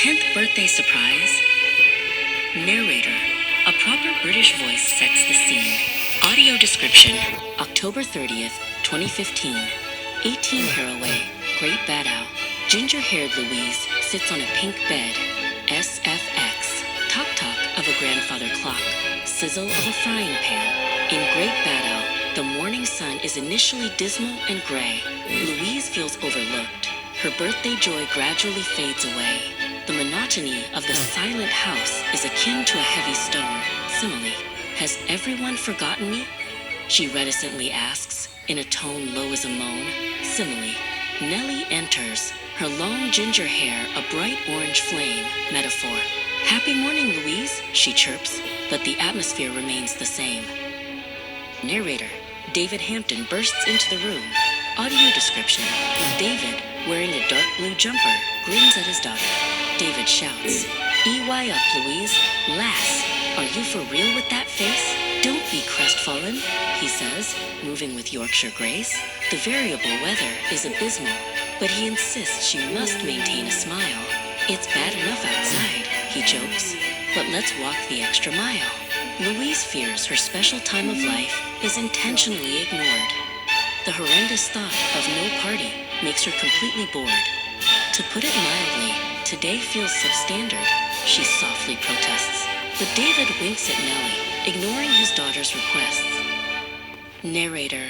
10th birthday surprise. Narrator. A proper British voice sets the scene. Audio description. October 30th, 2015. 18 Haraway, Great Bad Owl. Ginger-haired Louise sits on a pink bed. SFX. Tock-tock of a grandfather clock. Sizzle of a frying pan. In Great Bad Owl, the morning sun is initially dismal and gray. Louise feels overlooked. Her birthday joy gradually fades away. The monotony of the silent house is akin to a heavy stone. Simile. Has everyone forgotten me? She reticently asks, in a tone low as a moan. Simile. Nellie enters, her long ginger hair a bright orange flame. Metaphor. Happy morning, Louise, she chirps, but the atmosphere remains the same. Narrator. David Hampton bursts into the room. Audio description. David, wearing a dark blue jumper, grins at his daughter. David shouts, "EY up, Louise. Lass, are you for real with that face? Don't be crestfallen," he says, moving with Yorkshire grace. The variable weather is abysmal, but he insists she must maintain a smile. "It's bad enough outside," he jokes, "but let's walk the extra mile." Louise fears her special time of life is intentionally ignored. The horrendous thought of no party makes her completely bored. To put it mildly, today feels substandard, she softly protests. But David winks at Nellie, ignoring his daughter's requests. Narrator.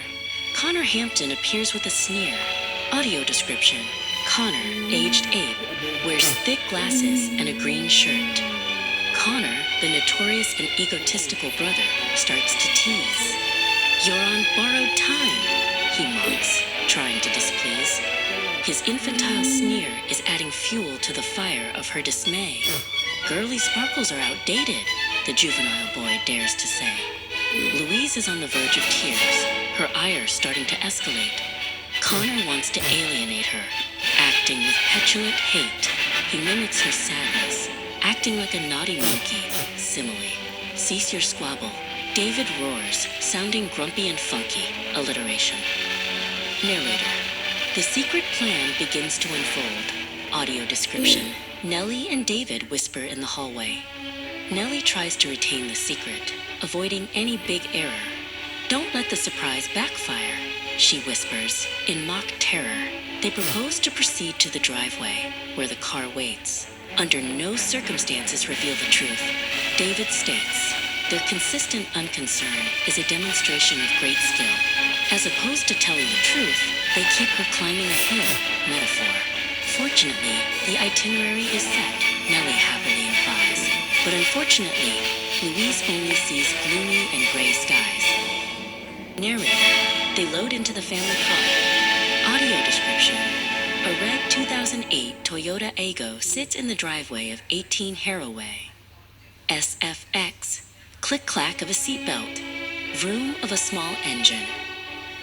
Connor Hampton appears with a sneer. Audio description. Connor, aged 8, wears thick glasses and a green shirt. Connor, the notorious and egotistical brother, starts to tease. "You're on borrowed time," he mocks, trying to displease. His infantile sneer is adding fuel to the fire of her dismay. "Girly sparkles are outdated," the juvenile boy dares to say. Louise is on the verge of tears, her ire starting to escalate. Connor wants to alienate her, acting with petulant hate. He mimics her sadness, acting like a naughty monkey. Simile. "Cease your squabble." David roars, sounding grumpy and funky. Alliteration. Narrator. The secret plan begins to unfold. Audio description. Nellie and David whisper in the hallway. Nellie tries to retain the secret, avoiding any big error. "Don't let the surprise backfire," she whispers, in mock terror. They propose to proceed to the driveway, where the car waits. Under no circumstances reveal the truth. David states, their consistent unconcern is a demonstration of great skill. As opposed to telling the truth, they keep her climbing a hill. Metaphor. Fortunately, the itinerary is set, Nellie happily implies. But unfortunately, Louise only sees gloomy and gray skies. Narrator. They load into the family car. Audio description. A red 2008 Toyota Aygo sits in the driveway of 18 Haraway. SFX. Click-clack of a seatbelt. Vroom of a small engine.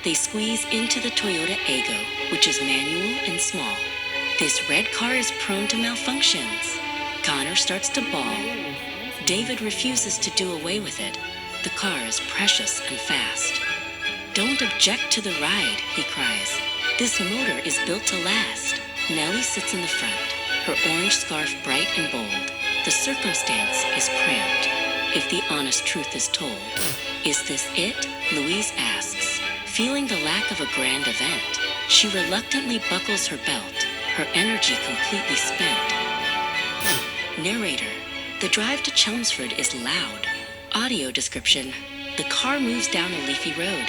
They squeeze into the Toyota Aygo, which is manual and small. This red car is prone to malfunctions. Connor starts to bawl. David refuses to do away with it. The car is precious and fast. "Don't object to the ride," he cries. "This motor is built to last." Nellie sits in the front, her orange scarf bright and bold. The circumstance is cramped, if the honest truth is told. "Is this it?" Louise asks. Feeling the lack of a grand event, she reluctantly buckles her belt, her energy completely spent. Narrator. The drive to Chelmsford is loud. Audio description. The car moves down a leafy road.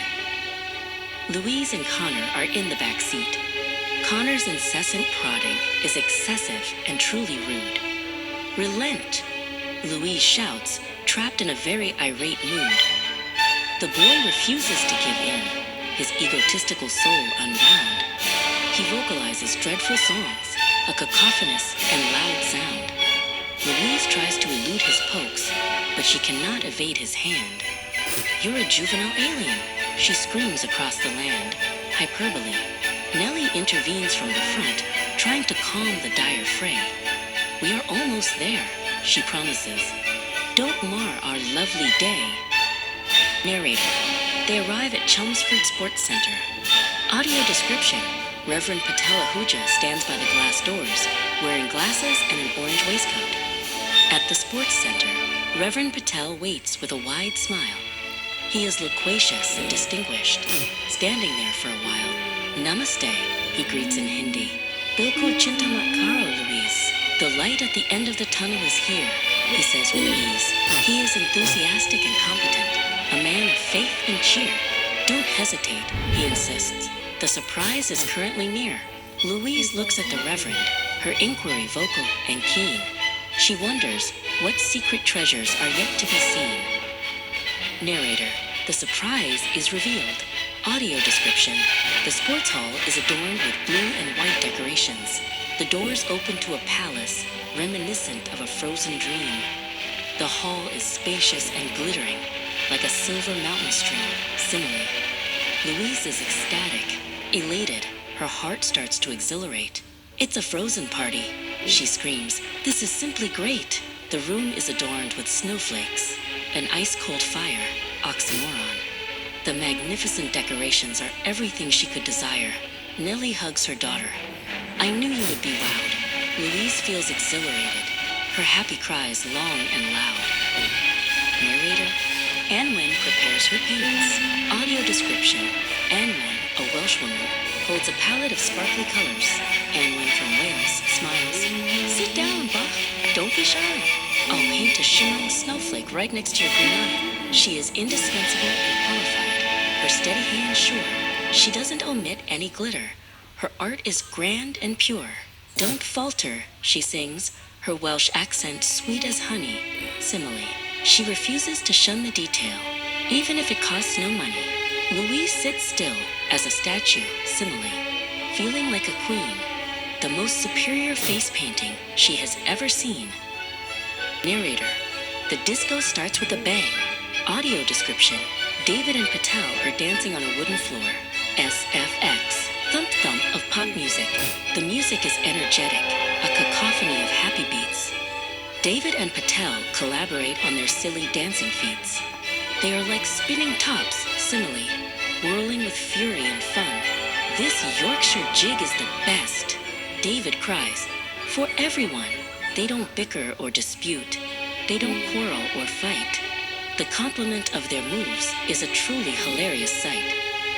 Louise and Connor are in the back seat. Connor's incessant prodding is excessive and truly rude. "Relent," Louise shouts, trapped in a very irate mood. The boy refuses to give in, his egotistical soul unbound. He vocalizes dreadful songs, a cacophonous and loud sound. Louise tries to elude his pokes, but she cannot evade his hand. "You're a juvenile alien," she screams across the land. Hyperbole. Nellie intervenes from the front, trying to calm the dire fray. "We are almost there," she promises. "Don't mar our lovely day." Narrator. They arrive at Chelmsford Sports Center. Audio description. Reverend Patella Huja stands by the glass doors, wearing glasses and an orange waistcoat. At the sports center, Reverend Patel waits with a wide smile. He is loquacious and distinguished, standing there for a while. Namaste, he greets in Hindi. Bilkul chinta mat karo, Louise. The light at the end of the tunnel is here, he says with ease. He is enthusiastic and competent, a man of faith and cheer. Don't hesitate, he insists. The surprise is currently near. Louise looks at the Reverend, her inquiry vocal and keen. She wonders what secret treasures are yet to be seen. Narrator, the surprise is revealed. Audio description, the sports hall is adorned with blue and white decorations. The doors open to a palace reminiscent of a frozen dream. The hall is spacious and glittering, like a silver mountain stream, simile. Louise is ecstatic, elated. Her heart starts to exhilarate. It's a frozen party, she screams. This is simply great. The room is adorned with snowflakes, an ice-cold fire, oxymoron. The magnificent decorations are everything she could desire. Nellie hugs her daughter. I knew you would be wowed. Louise feels exhilarated, her happy cries long and loud. Narrator, Anwen prepares her paints. Audio description, Anwen, a Welsh woman, holds a palette of sparkly colors. Anwen from Wales smiles. Sit down, Bach. Don't be shy. I'll paint a shimmering snowflake right next to your green eye. She is indispensable and qualified, her steady hand sure. She doesn't omit any glitter. Her art is grand and pure. Don't falter, she sings, her Welsh accent sweet as honey, simile. She refuses to shun the detail, even if it costs no money. Louise sits still as a statue, simile, feeling like a queen, the most superior face painting she has ever seen. Narrator, the disco starts with a bang. Audio description, David and Patel are dancing on a wooden floor. SFX, thump-thump of pop music. The music is energetic, a cacophony of happy beats. David and Patel collaborate on their silly dancing feats. They are like spinning tops, simile, whirling with fury and fun. This Yorkshire jig is the best. David cries, for everyone. They don't bicker or dispute. They don't quarrel or fight. The complement of their moves is a truly hilarious sight.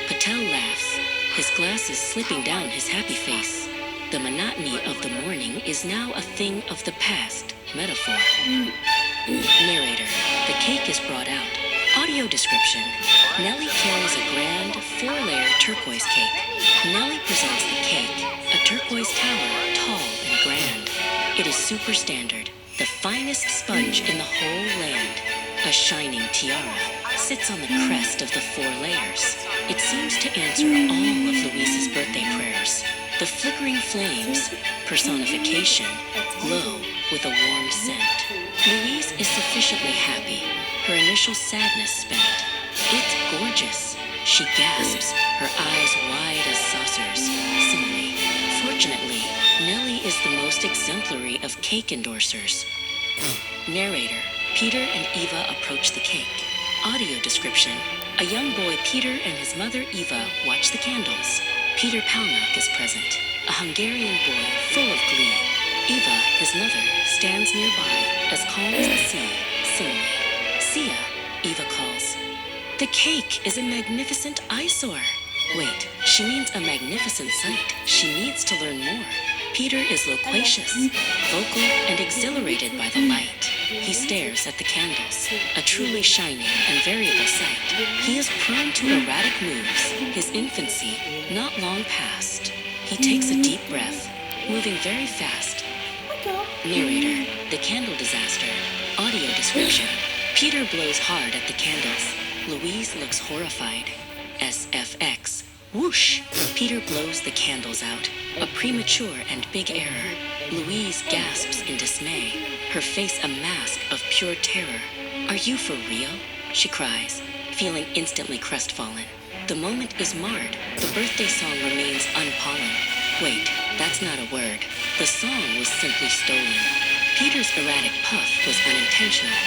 Patel laughs, his glasses slipping down his happy face. The monotony of the morning is now a thing of the past, metaphor. Narrator, the cake is brought out. Audio description, Nellie carries a grand 4-layer turquoise cake. Nellie presents the cake, a turquoise tower, tall and grand. It is super standard, the finest sponge in the whole land. A shining tiara sits on the crest of the 4 layers. It seems to answer all of Louise's birthday prayers. The flickering flames, personification, glow with a warm scent. Louise is sufficiently happy, her initial sadness spent. It's gorgeous, she gasps, her eyes wide as saucers, simile. Fortunately, Nellie is the most exemplary of cake endorsers. Narrator, Peter and Eva approach the cake. Audio description, a young boy Peter and his mother Eva watch the candles. Peter Palnak is present, a Hungarian boy full of glee. Eva, his mother, stands nearby, as calm as the sea, simile. Sia, Eva calls. The cake is a magnificent eyesore. Wait, she means a magnificent sight. She needs to learn more. Peter is loquacious, vocal, and exhilarated by the light. He stares at the candles, a truly shining and variable sight. He is prone to erratic moves, his infancy not long past. He takes a deep breath, moving very fast. Narrator, the candle disaster. Audio description, Peter blows hard at the candles. Louise looks horrified. SFX, whoosh! Peter blows the candles out. A premature and big error. Louise gasps in dismay, her face a mask of pure terror. Are you for real? She cries, feeling instantly crestfallen. The moment is marred. The birthday song remains unpollen. Wait, that's not a word. The song was simply stolen. Peter's erratic puff was unintentional,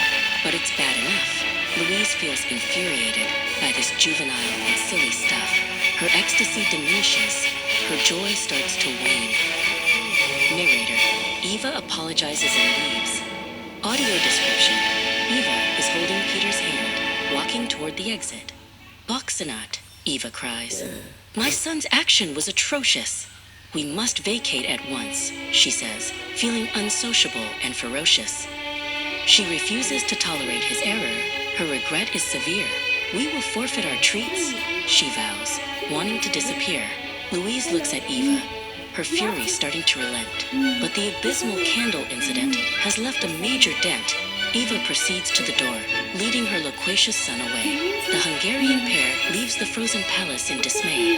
but it's bad enough. Louise feels infuriated by this juvenile and silly stuff. Her ecstasy diminishes. Her joy starts to wane. Narrator, Eva apologizes and leaves. Audio description. Eva is holding Peter's hand, walking toward the exit. Boxenot, Eva cries. My son's action was atrocious. We must vacate at once, she says, feeling unsociable and ferocious. She refuses to tolerate his error. Her regret is severe. We will forfeit our treats, she vows, wanting to disappear. Louise looks at Eva, her fury starting to relent. But the abysmal candle incident has left a major dent. Eva proceeds to the door, leading her loquacious son away. The Hungarian pair leaves the frozen palace in dismay.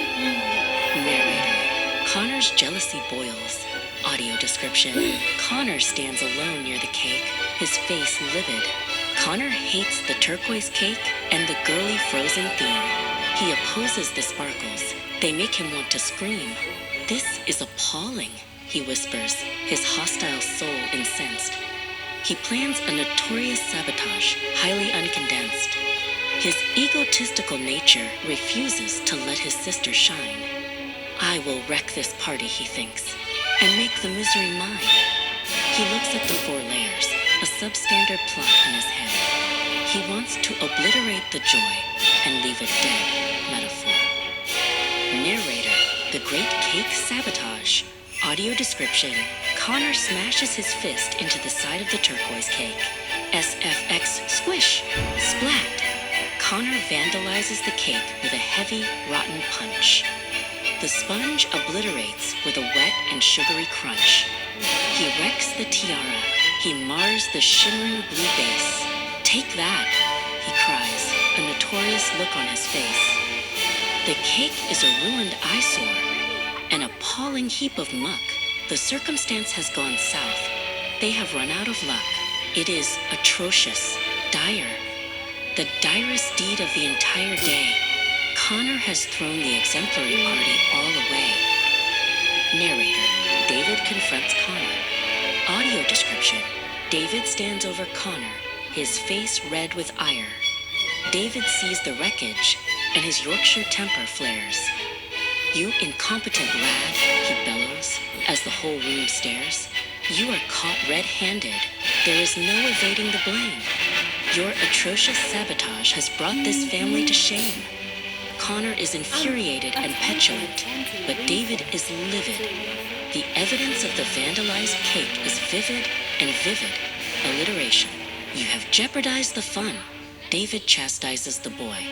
Narrator. Connor's jealousy boils. Audio description. Connor stands alone near the cake, his face livid. Connor hates the turquoise cake and the girly frozen theme. He opposes the sparkles. They make him want to scream. This is appalling, he whispers, his hostile soul incensed. He plans a notorious sabotage, highly uncondensed. His egotistical nature refuses to let his sister shine. I will wreck this party, he thinks, and make the misery mine. He looks at the 4 layers, a substandard plot in his head. He wants to obliterate the joy and leave a dead metaphor. Narrator. The Great Cake Sabotage. Audio description. Connor smashes his fist into the side of the turquoise cake. SFX squish. Splat. Connor vandalizes the cake with a heavy, rotten punch. The sponge obliterates with a wet and sugary crunch. He wrecks the tiara. He mars the shimmering blue base. Take that, he cries, a notorious look on his face. The cake is a ruined eyesore, an appalling heap of muck. The circumstance has gone south. They have run out of luck. It is atrocious, dire, the direst deed of the entire day. Connor has thrown the exemplary party all away. Narrator. David confronts Connor. Audio description. David stands over Connor, his face red with ire. David sees the wreckage, and his Yorkshire temper flares. You incompetent lad, he bellows, as the whole room stares. You are caught red-handed. There is no evading the blame. Your atrocious sabotage has brought this family to shame. Connor is infuriated and petulant, but David is livid. The evidence of the vandalized cake is vivid and vivid. Alliteration. You have jeopardized the fun. David chastises the boy.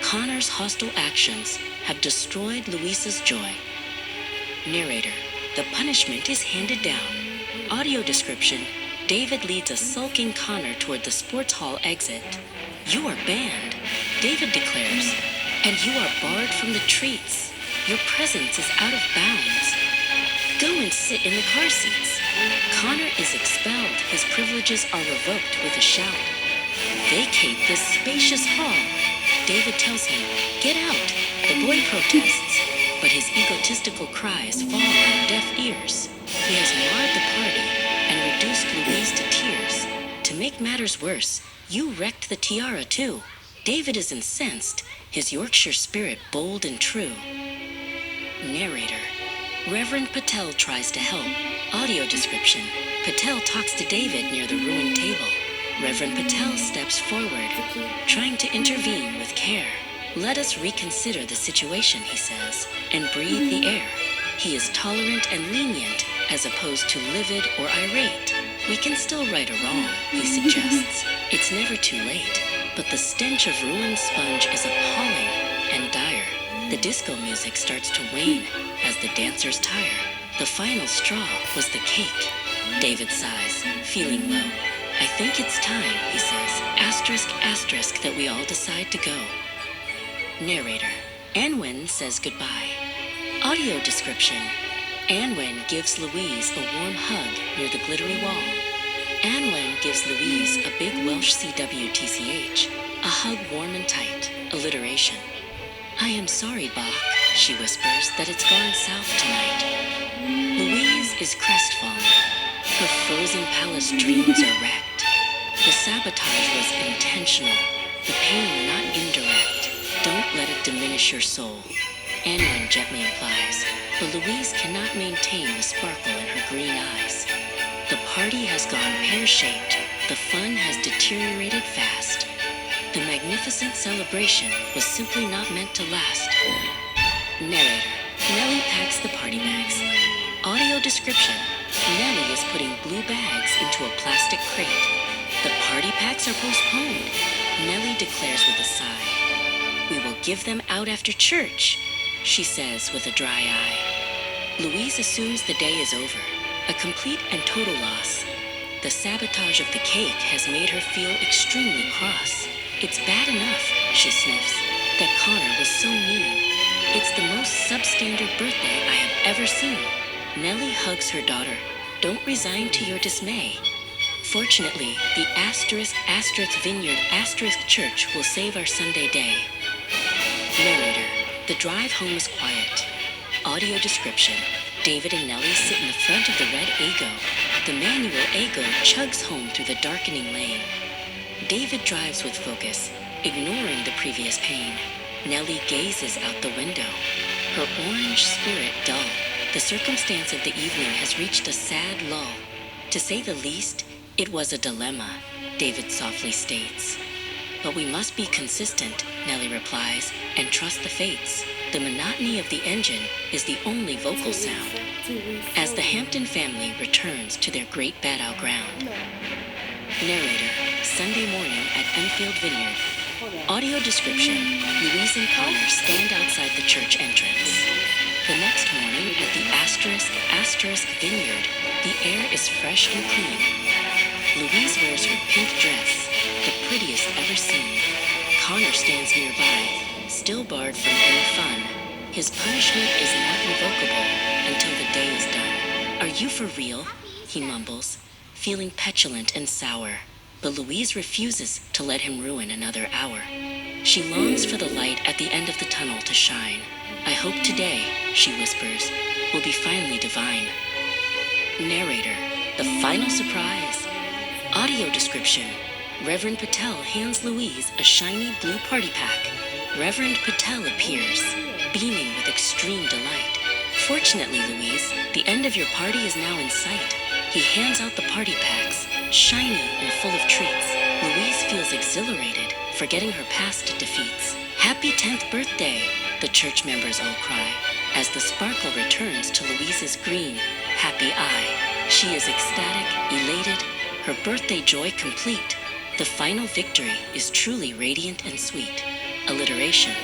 Connor's hostile actions have destroyed Louise's joy. Narrator. The punishment is handed down. Audio description. David leads a sulking Connor toward the sports hall exit. You are banned, David declares, and you are barred from the treats. Your presence is out of bounds. Go and sit in the car seats. Connor is expelled. His privileges are revoked with a shout. Vacate this spacious hall. David tells him, get out. The boy protests, but his egotistical cries fall on deaf ears. He has marred the party and reduced Louise to tears. To make matters worse, you wrecked the tiara too. David is incensed, his Yorkshire spirit bold and true. Narrator. Reverend Patel tries to help. Audio description. Patel talks to David near the ruined table. Reverend Patel steps forward, trying to intervene with care. Let us reconsider the situation, he says, and breathe the air. He is tolerant and lenient, as opposed to livid or irate. We can still right a wrong, he suggests. It's never too late. But the stench of ruined sponge is appalling and dire. The disco music starts to wane as the dancers tire. The final straw was the cake. David sighs, feeling low. I think it's time, he says, asterisk, that we all decide to go. Narrator. Anwen says goodbye. Audio description. Anwen gives Louise a warm hug near the glittery wall. Anwen gives Louise a big Welsh CWTCH, a hug warm and tight. Alliteration. I am sorry, Bach, she whispers, that it's gone south tonight. Louise is crestfallen. Her frozen palace dreams are wrecked. The sabotage was intentional, the pain not indirect. Don't let it diminish your soul, Anwen gently implies, but Louise cannot maintain the sparkle in her green eyes. The party has gone pear-shaped. The fun has deteriorated fast. The magnificent celebration was simply not meant to last. Narrator: Nellie packs the party bags. Audio description: Nellie is putting blue bags into a plastic crate. The party packs are postponed. Nellie declares with a sigh. "We will give them out after church," she says with a dry eye. Louise assumes the day is over, a complete and total loss. The sabotage of the cake has made her feel extremely cross. "It's bad enough," she sniffs, "that Connor was so mean. It's the most substandard birthday I have ever seen." Nellie hugs her daughter. "Don't resign to your dismay. Fortunately, the Vineyard Church will save our Sunday day." Narrator: The drive home is quiet. Audio description: David and Nellie sit in the front of the red Aygo. The manual Aygo chugs home through the darkening lane. David drives with focus, ignoring the previous pain. Nellie gazes out the window, her orange spirit dull. The circumstance of the evening has reached a sad lull. "To say the least, it was a dilemma," David softly states. "But we must be consistent," Nellie replies, "and trust the fates. The monotony of the engine is the only vocal sound." As the Hampton family returns to their great Battle ground. Narrator: Sunday morning at Enfield Vineyard. Audio description: Louise and Connor stand outside the church entrance. The next morning at the Vineyard, the air is fresh and clean. Louise wears her pink dress, the prettiest ever seen. Connor stands nearby, still barred from any fun. His punishment is not revocable until the day is done. "Are you for real?" he mumbles, feeling petulant and sour. But Louise refuses to let him ruin another hour. She longs for the light at the end of the tunnel to shine. "I hope today," she whispers, "will be finally divine." Narrator: The final surprise. Audio description: Reverend Patel hands Louise a shiny blue party pack. Reverend Patel appears, beaming with extreme delight. "Fortunately, Louise, the end of your party is now in sight." He hands out the party packs, shiny and full of treats. Louise feels exhilarated, forgetting her past defeats. "Happy 10th birthday!" the church members all cry, as the sparkle returns to Louise's green, happy eye. She is ecstatic, elated, her birthday joy complete. The final victory is truly radiant and sweet. Alliteration: